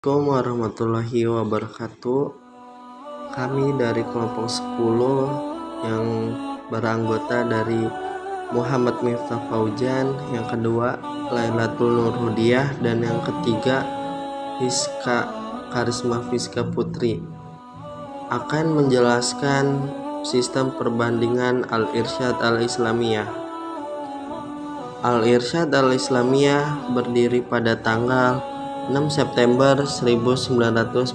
Assalamualaikum warahmatullahi wabarakatuh. Kami dari kelompok 10 yang beranggota dari Muhammad Miftah Fauzan, yang kedua Lailatul Nurhudiyah, dan yang ketiga Fiska Karisma Fiska Putri akan menjelaskan sistem perbandingan Al-Irsyad Al-Islamiyah. Al-Irsyad Al-Islamiyah berdiri pada tanggal 6 September 1914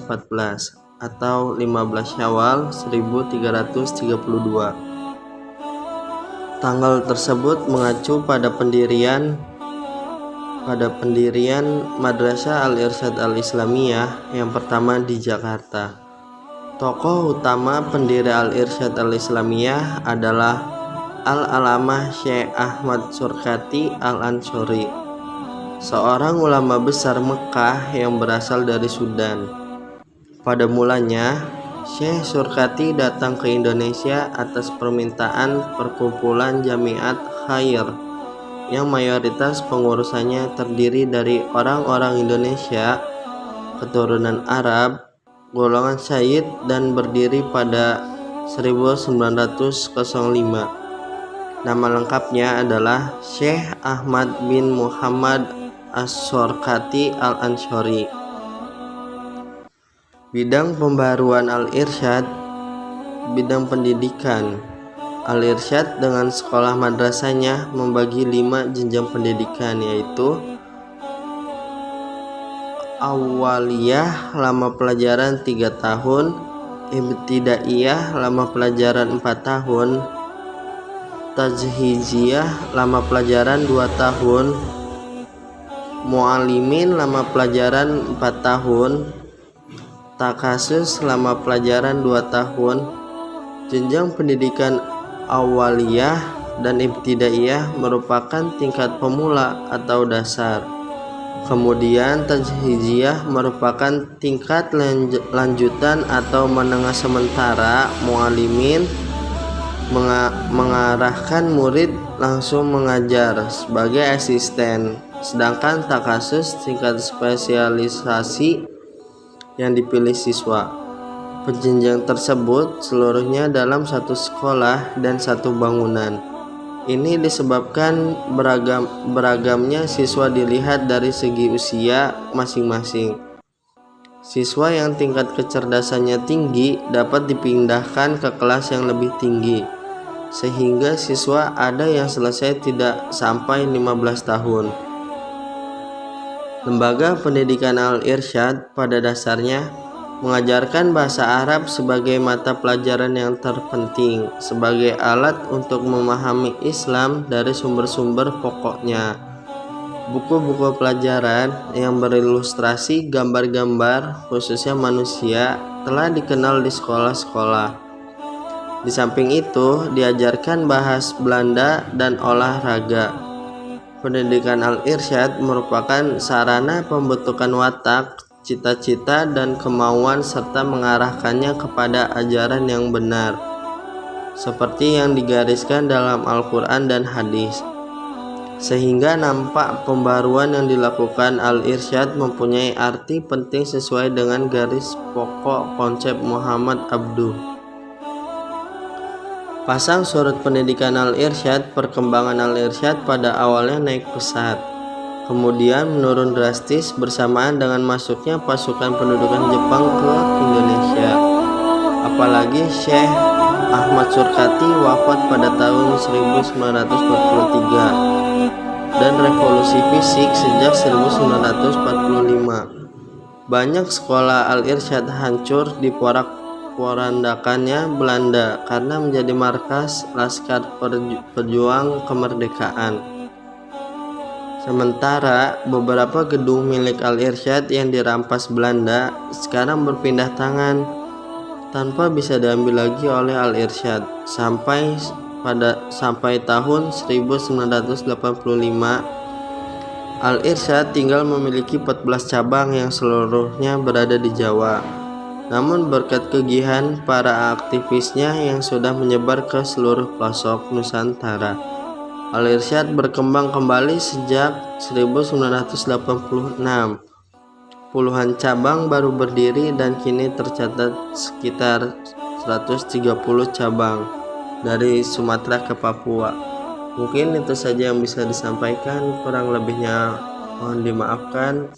atau 15 Syawal 1332. Tanggal tersebut mengacu pada pendirian Madrasah Al-Irsyad Al-Islamiyah yang pertama di Jakarta. Tokoh utama pendiri Al-Irsyad Al-Islamiyah adalah Al-Alamah Syekh Ahmad Surkati Al-Ansyori, seorang ulama besar Mekah yang berasal dari Sudan. Pada mulanya, Syekh Surkati datang ke Indonesia atas permintaan perkumpulan Jamiat Khair yang mayoritas pengurusannya terdiri dari orang-orang Indonesia keturunan Arab, golongan Syed, dan berdiri pada 1905. Nama lengkapnya adalah Syekh Ahmad bin Muhammad As-Surkati Al-Ansyori. Bidang pembaruan Al-Irsyad, bidang pendidikan. Al-Irsyad dengan sekolah madrasahnya membagi 5 jenjang pendidikan, yaitu Awaliyah lama pelajaran 3 tahun, Ibtidaiyah lama pelajaran 4 tahun, Tajhiziyah lama pelajaran 2 tahun, Mu'alimin lama pelajaran 4 tahun, Takasus lama pelajaran 2 tahun. Jenjang pendidikan Awaliyah dan Ibtidaiyah merupakan tingkat pemula atau dasar. Kemudian Tajhiziyah merupakan tingkat lanjutan atau menengah sementara. Mu'alimin mengarahkan murid langsung mengajar sebagai asisten, sedangkan Takasus tingkat spesialisasi yang dipilih siswa. Penjenjang tersebut seluruhnya dalam satu sekolah dan satu bangunan. Ini disebabkan beragamnya siswa dilihat dari segi usia masing-masing. Siswa yang tingkat kecerdasannya tinggi dapat dipindahkan ke kelas yang lebih tinggi, sehingga siswa ada yang selesai tidak sampai 15 tahun. Lembaga pendidikan Al-Irsyad pada dasarnya mengajarkan bahasa Arab sebagai mata pelajaran yang terpenting, sebagai alat untuk memahami Islam dari sumber-sumber pokoknya. Buku-buku pelajaran yang berilustrasi gambar-gambar, khususnya manusia, telah dikenal di sekolah-sekolah. Di samping itu, diajarkan bahasa Belanda dan olahraga. Pendidikan Al-Irsyad merupakan sarana pembentukan watak, cita-cita, dan kemauan serta mengarahkannya kepada ajaran yang benar, seperti yang digariskan dalam Al-Quran dan hadis. Sehingga nampak pembaruan yang dilakukan Al-Irsyad mempunyai arti penting sesuai dengan garis pokok konsep Muhammad Abduh. Pasang surut pendidikan Al-Irsyad. Perkembangan Al-Irsyad pada awalnya naik pesat, kemudian menurun drastis bersamaan dengan masuknya pasukan pendudukan Jepang ke Indonesia. Apalagi Syekh Ahmad Surkati wafat pada tahun 1943 dan revolusi fisik sejak 1945. Banyak sekolah Al-Irsyad hancur di porak-porandakannya Belanda karena menjadi markas Laskar Pejuang Kemerdekaan. Sementara beberapa gedung milik Al-Irsyad yang dirampas Belanda sekarang berpindah tangan tanpa bisa diambil lagi oleh Al-Irsyad sampai tahun 1985. Al-Irsyad tinggal memiliki 14 cabang yang seluruhnya berada di Jawa. Namun berkat kegiatan para aktivisnya yang sudah menyebar ke seluruh pelosok Nusantara, Al-Irsyad berkembang kembali sejak 1986. puluhan cabang baru berdiri dan kini tercatat sekitar 130 cabang dari Sumatera ke Papua. Mungkin itu saja yang bisa disampaikan, kurang lebihnya mohon dimaafkan.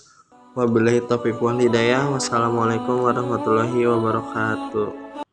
Wabillahi taufiq wal hidayah. Wassalamualaikum warahmatullahi wabarakatuh.